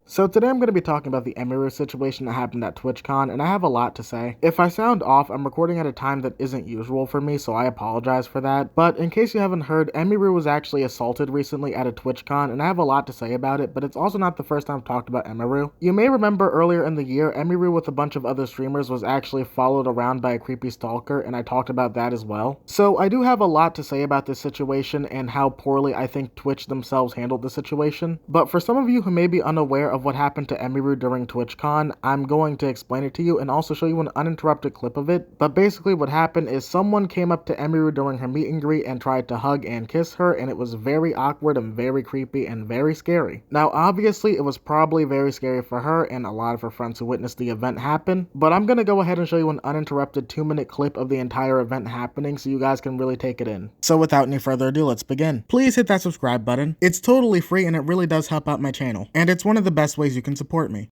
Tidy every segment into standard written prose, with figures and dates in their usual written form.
So today I'm going to be talking about the Emiru situation that happened at TwitchCon, and I have a lot to say. If I sound off, I'm recording at a time that isn't usual for me, so I apologize for that. But in case you haven't heard, Emiru was actually assaulted recently at a TwitchCon, and I have a lot to say about it, but it's also not the first time I've talked about Emiru. You may remember earlier in the year, Emiru with a bunch of other streamers was actually followed around by a creepy stalker, and I talked about that as well. So I do have a lot to say about this situation and how poorly I think Twitch themselves handled the situation. But for some of you who may be unaware of what happened to Emiru during TwitchCon, I'm going to explain it to you and also show you an uninterrupted clip of it. But basically what happened is someone came up to Emiru during her meet and greet and tried to hug and kiss her, and it was very awkward and very creepy and very scary. Now obviously it was probably very scary for her and a lot of her friends who witnessed the event happen, but I'm gonna go ahead and show you an uninterrupted 2-minute clip of the entire event happening so you guys can really take it in. So without any further ado, let's begin. Please hit that subscribe button. It's totally free and it really does help out my channel, and it's one of the best ways you can support me.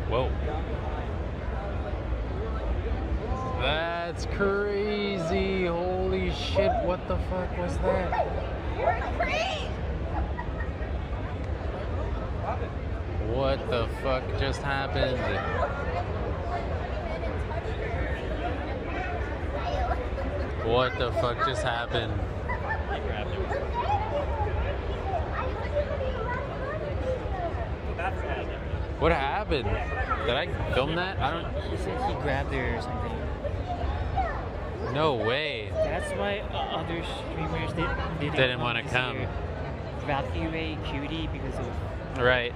Whoa. That's crazy. Holy shit, what the fuck was that? What the fuck just happened? What the fuck just happened? What happened? Did I film that? I don't. He said he grabbed her or something. No way. That's why other streamers didn't want to come. Valkyrie Cutie because of. Right.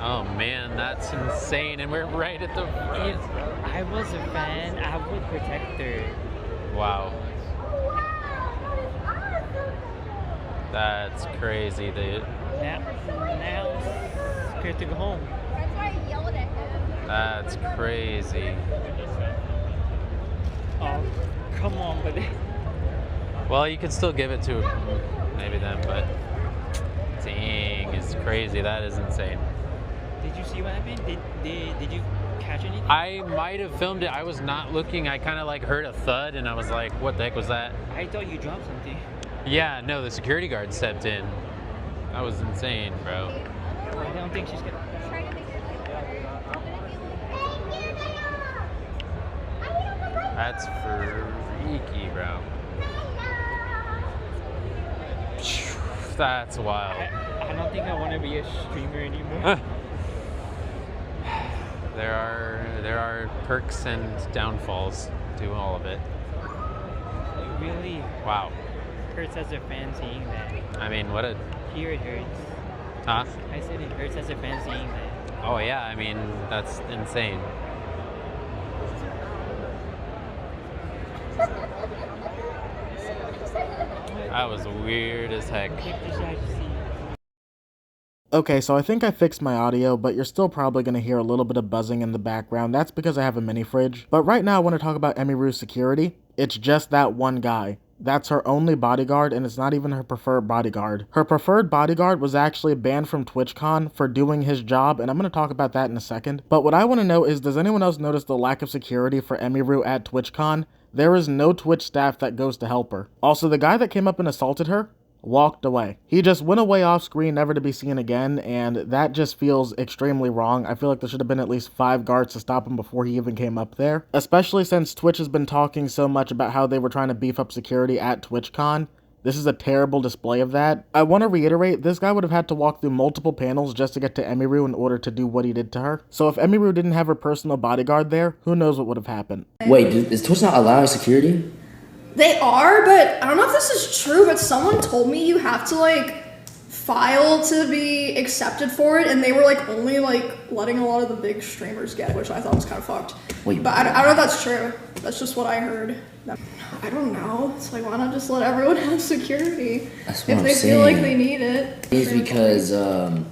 Oh man, that's insane. And we're right at the. If I was a fan, I would protect her. Wow. That's crazy, dude. Now scared to go home. That's why I yelled at him. That's crazy. Oh, come on, buddy. Well, you can still give it to maybe them, but dang, it's crazy. That is insane. Did you see what happened? Did you catch anything? I might have filmed it. I was not looking. I kind of like heard a thud, and I was like, "What the heck was that?" I thought you dropped something. Yeah, no, the security guard stepped in. That was insane, bro. I don't think she's gonna. That's freaky, bro. That's wild. I don't think I want to be a streamer anymore. There are perks and downfalls to all of it. It really Wow. hurts as a fan seeing that. I mean, what a... Here it hurts. Huh? I said it hurts as a fan seeing that. Oh yeah, I mean, that's insane. That was weird as heck. Okay, so I think I fixed my audio, but you're still probably going to hear a little bit of buzzing in the background. That's because I have a mini fridge. But right now I want to talk about Emiru's security. It's just that one guy. That's her only bodyguard, and it's not even her preferred bodyguard. Her preferred bodyguard was actually banned from TwitchCon for doing his job, and I'm going to talk about that in a second. But what I want to know is, does anyone else notice the lack of security for Emiru at TwitchCon? There is no Twitch staff that goes to help her. Also, the guy that came up and assaulted her walked away. He just went away off screen, never to be seen again, and that just feels extremely wrong. I feel like there should have been at least 5 guards to stop him before he even came up there, especially since Twitch has been talking so much about how they were trying to beef up security at TwitchCon. This is a terrible display of that. I want to reiterate, this guy would have had to walk through multiple panels just to get to Emiru in order to do what he did to her. So if Emiru didn't have her personal bodyguard there, who knows what would have happened. Wait, is Twitch not allowing security? They are, but I don't know if this is true, but someone told me you have to, like, file to be accepted for it, and they were, like, only, like, letting a lot of the big streamers get it, which I thought was kind of fucked. Wait, but I don't know if that's true. That's just what I heard. I don't know. It's like, why not just let everyone have security? That's what if I'm they saying. feel like they need it. It's because if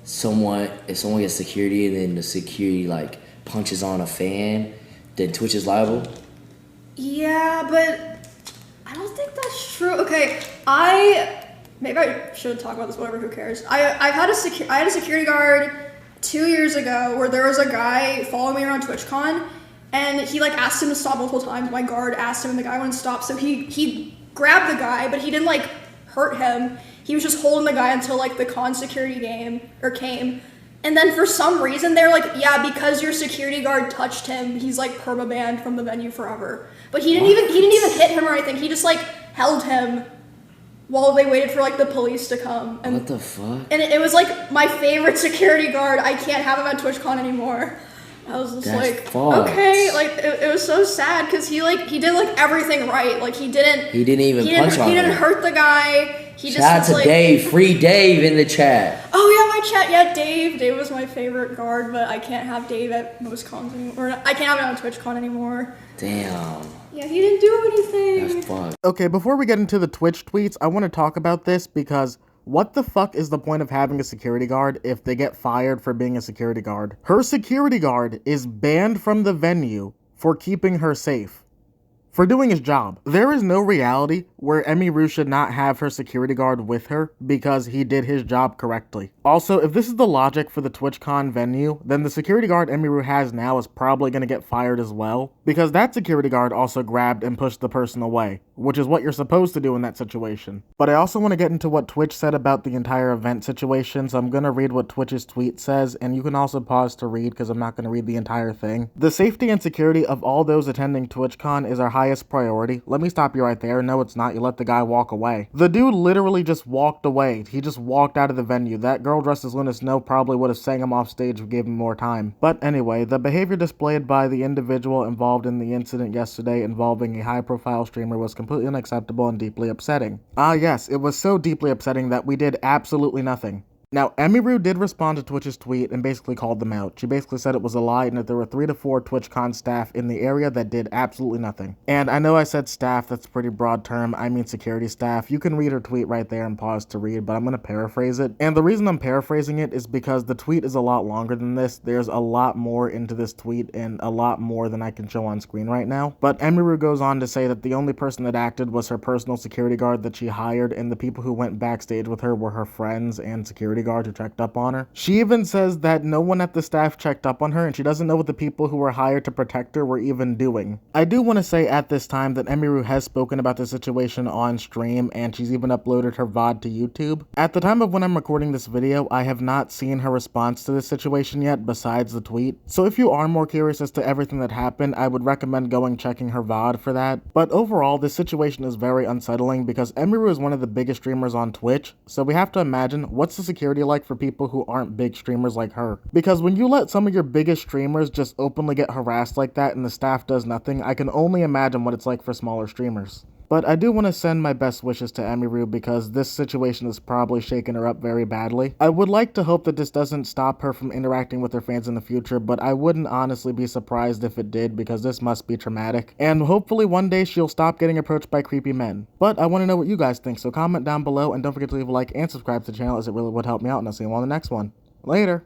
someone gets security and then the security like punches on a fan, then Twitch is liable. Yeah, but I don't think that's true. Okay, maybe I should talk about this. Whatever, who cares? I had a security guard 2 years ago where there was a guy following me around TwitchCon, and he like asked him to stop multiple times. My guard asked him, and the guy wouldn't stop. So he grabbed the guy, but he didn't like hurt him. He was just holding the guy until like the con security came. And then for some reason they're like, yeah, because your security guard touched him, he's like permabanned from the venue forever. But he didn't even hit him or anything. He just like held him while they waited for like the police to come. And what the fuck? And it was like my favorite security guard. I can't have him at TwitchCon anymore. I was just That's like, fucked. okay, like it was so sad because he did like everything right. Like he didn't even punch on He didn't him. hurt the guy. He Shout out just to like, Dave, free Dave in the chat. oh yeah, my chat, yeah, Dave. Dave was my favorite guard, but I can't have Dave at most cons anymore. I can't have him on TwitchCon anymore. Damn. Yeah, he didn't do anything. That's fucked. Okay, before we get into the Twitch tweets, I want to talk about this because what the fuck is the point of having a security guard if they get fired for being a security guard? Her security guard is banned from the venue for keeping her safe. For doing his job. There is no reality where Emiru should not have her security guard with her because he did his job correctly. Also, if this is the logic for the TwitchCon venue, then the security guard Emiru has now is probably going to get fired as well, because that security guard also grabbed and pushed the person away, which is what you're supposed to do in that situation. But I also want to get into what Twitch said about the entire event situation, so I'm going to read what Twitch's tweet says, and you can also pause to read because I'm not going to read the entire thing. The safety and security of all those attending TwitchCon is our highest priority. Let me stop you right there. No, it's not. You let the guy walk away. The dude literally just walked away. He just walked out of the venue. That girl dressed as Luna Snow probably would have sang him off stage if gave him more time. But anyway, the behavior displayed by the individual involved in the incident yesterday involving a high-profile streamer was completely unacceptable and deeply upsetting. Ah yes, it was so deeply upsetting that we did absolutely nothing. Now, Emiru did respond to Twitch's tweet and basically called them out. She basically said it was a lie and that there were 3 to 4 TwitchCon staff in the area that did absolutely nothing. And I know I said staff, that's a pretty broad term, I mean security staff. You can read her tweet right there and pause to read, but I'm going to paraphrase it. And the reason I'm paraphrasing it is because the tweet is a lot longer than this. There's a lot more into this tweet and a lot more than I can show on screen right now. But Emiru goes on to say that the only person that acted was her personal security guard that she hired, and the people who went backstage with her were her friends and security guard who checked up on her. She even says that no one at the staff checked up on her and she doesn't know what the people who were hired to protect her were even doing. I do want to say at this time that Emiru has spoken about the situation on stream and she's even uploaded her VOD to YouTube. At the time of when I'm recording this video, I have not seen her response to this situation yet besides the tweet. So if you are more curious as to everything that happened, I would recommend going checking her VOD for that. But overall, this situation is very unsettling because Emiru is one of the biggest streamers on Twitch, so we have to imagine what's the security like for people who aren't big streamers like her. Because when you let some of your biggest streamers just openly get harassed like that and the staff does nothing, I can only imagine what it's like for smaller streamers. But I do want to send my best wishes to Emiru because this situation has probably shaken her up very badly. I would like to hope that this doesn't stop her from interacting with her fans in the future, but I wouldn't honestly be surprised if it did because this must be traumatic. And hopefully one day she'll stop getting approached by creepy men. But I want to know what you guys think, so comment down below and don't forget to leave a like and subscribe to the channel as it really would help me out, and I'll see you on the next one. Later!